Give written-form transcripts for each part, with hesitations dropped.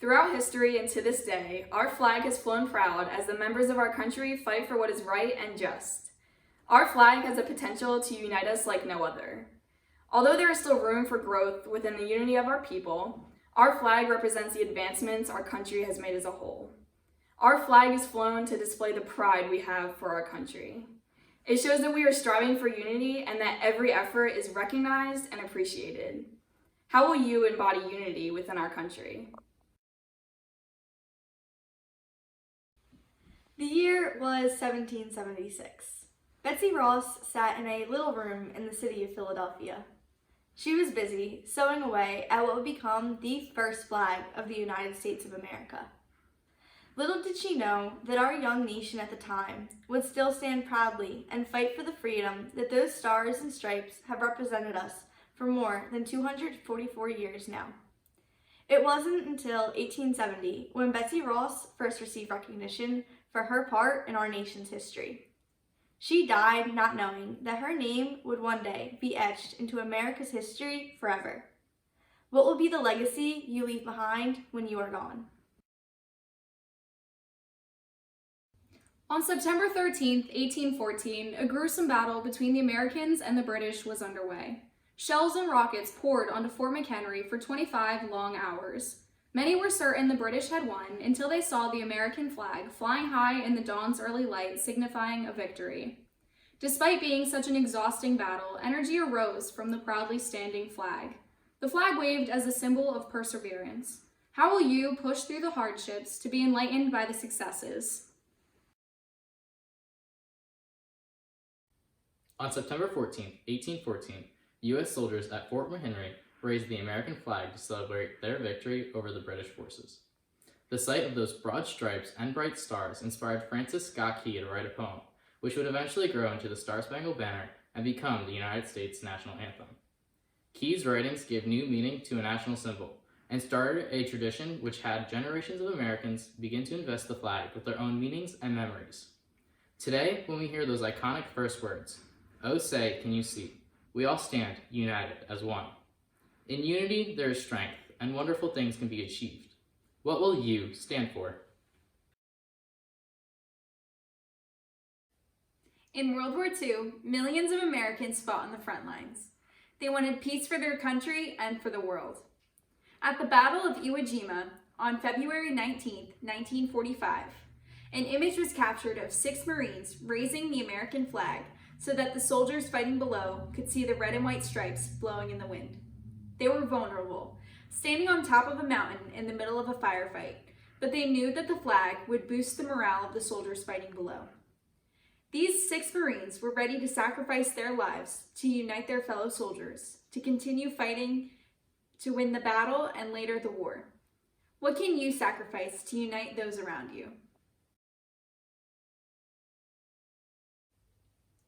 Throughout history and to this day, our flag has flown proud as the members of our country fight for what is right and just. Our flag has a potential to unite us like no other. Although there is still room for growth within the unity of our people, our flag represents the advancements our country has made as a whole. Our flag is flown to display the pride we have for our country. It shows that we are striving for unity and that every effort is recognized and appreciated. How will you embody unity within our country? The year was 1776. Betsy Ross sat in a little room in the city of Philadelphia. She was busy sewing away at what would become the first flag of the United States of America. Little did she know that our young nation at the time would still stand proudly and fight for the freedom that those stars and stripes have represented us for more than 244 years now. It wasn't until 1870 when Betsy Ross first received recognition for her part in our nation's history. She died not knowing that her name would one day be etched into America's history forever. What will be the legacy you leave behind when you are gone? On September 13, 1814, a gruesome battle between the Americans and the British was underway. Shells and rockets poured onto Fort McHenry for 25 long hours. Many were certain the British had won until they saw the American flag flying high in the dawn's early light, signifying a victory. Despite being such an exhausting battle, energy arose from the proudly standing flag. The flag waved as a symbol of perseverance. How will you push through the hardships to be enlightened by the successes? On September 14, 1814, U.S. soldiers at Fort McHenry raised the American flag to celebrate their victory over the British forces. The sight of those broad stripes and bright stars inspired Francis Scott Key to write a poem, which would eventually grow into the Star-Spangled Banner and become the United States national anthem. Key's writings gave new meaning to a national symbol and started a tradition which had generations of Americans begin to invest the flag with their own meanings and memories. Today, when we hear those iconic first words, "Oh say, can you see?" we all stand united as one. In unity, there is strength, and wonderful things can be achieved. What will you stand for? In World War II, millions of Americans fought on the front lines. They wanted peace for their country and for the world. At the Battle of Iwo Jima on February 19, 1945, an image was captured of 6 Marines raising the American flag so that the soldiers fighting below could see the red and white stripes blowing in the wind. They were vulnerable, standing on top of a mountain in the middle of a firefight, but they knew that the flag would boost the morale of the soldiers fighting below. These 6 Marines were ready to sacrifice their lives to unite their fellow soldiers, to continue fighting to win the battle and later the war. What can you sacrifice to unite those around you?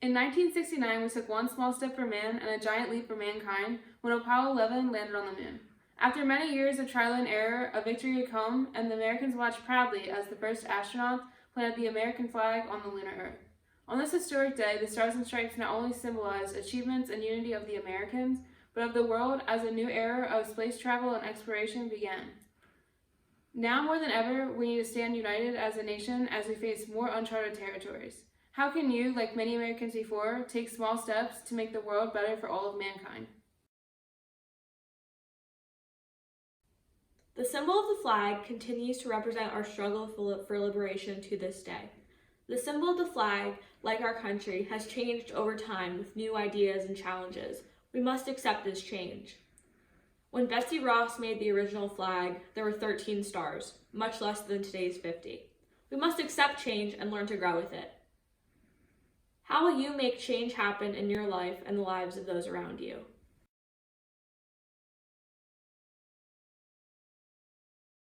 In 1969, we took one small step for man and a giant leap for mankind when Apollo 11 landed on the moon. After many years of trial and error, a victory had come, and the Americans watched proudly as the first astronauts planted the American flag on the lunar Earth. On this historic day, the Stars and Stripes not only symbolize achievements and unity of the Americans, but of the world as a new era of space travel and exploration began. Now more than ever, we need to stand united as a nation as we face more uncharted territories. How can you, like many Americans before, take small steps to make the world better for all of mankind? The symbol of the flag continues to represent our struggle for liberation to this day. The symbol of the flag, like our country, has changed over time with new ideas and challenges. We must accept this change. When Betsy Ross made the original flag, there were 13 stars, much less than today's 50. We must accept change and learn to grow with it. How will you make change happen in your life and the lives of those around you?